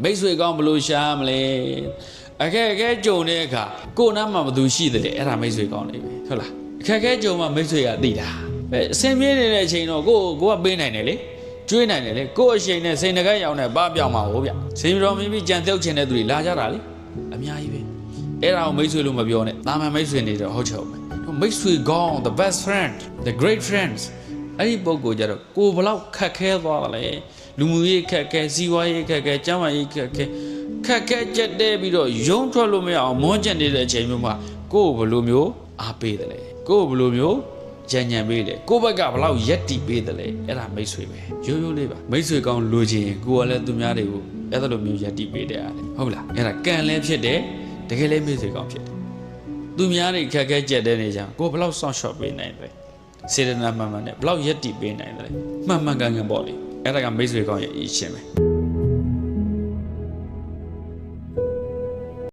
မိတ်ဆွေကောင်းဘလို့ရှာမလဲအခက်အခဲကြုံတဲ့အခါကိုယ်နားမှာမသူရှိတယ်လေအဲ့ဒါမိတ်ဆွေကောင်းနေပြီဟုတ်လားအခက်အခဲကြုံမှမိတ်ဆွေကသိတာအစင်ပြေးနေတဲ့အချိန်တော့ကိုကပေးနိုင်တယ်လေကျွေးနိုင်တယ်လေကိုအချိန်နဲ့စိန်တကက်ရောက်နေပါပြောင်းမှာဟုတ်ဗျစင်တော်မင်းပြီးကြံပြုတ်ချင်တဲ့သူတွေလာကြတာလေအများကြီးပဲအဲ့ဒါကိုမိတ်ဆွေလို့မပြောနဲ့တာမန်မိတ်ဆွေနေတော့ဟုတ်ချုပ်မယ်မိတ်ဆွေကောင်း the best friend the great friends အဲ့ဒီပုံကိုကြတော့ကိုဘလောက်ခက်ခဲသွားတာလဲလူမှုရေးခက်ခဲစီးပွားရေးခက်ခဲကျန်းမာရေးခက်ခဲကြက်တဲပြီးတော့ရုံးထွက်လို့မရအောင်မွန်းကျက်နေတဲ့အချိန်မျိုးမှာကိုဘလိုမျိုးအားပေးတယ်လေကိုဘလိုမျိုးကြံ့ကြံ့ပေးတယ်ကိုဘက်ကဘလောက်ရက်တီပေးတယ်လေအဲ့ဒါမိတ်ဆွေပဲရိုးရိုးလေးပါမိတ်ဆွေကောင်းလိုချင်ကိုကလည်းသူများတွေကိုအဲ့လိုမျိုးရက်တီပေးတယ်ရတယ်ဟုတ်လားအဲ့ဒါကံလည်းဖြစ်တယ်တကယ်လည်းမိတ်ဆွေကောင်းဖြစ်တယ်သူများတွေခက်ခဲကြက်တဲနေကြကိုဘလောက်ဆောင်းရှော့ပေးနိုင်တယ်စေတနာမှန်မှန်နဲ့ဘလောက်ရက်တီပေးနိုင်တယ်မှန်မှန်ကန်ကန်ပေါ့လေအဲ့ဒါကမိတ်ဆွေကောင်းရဲ့အရေးချင်းပဲ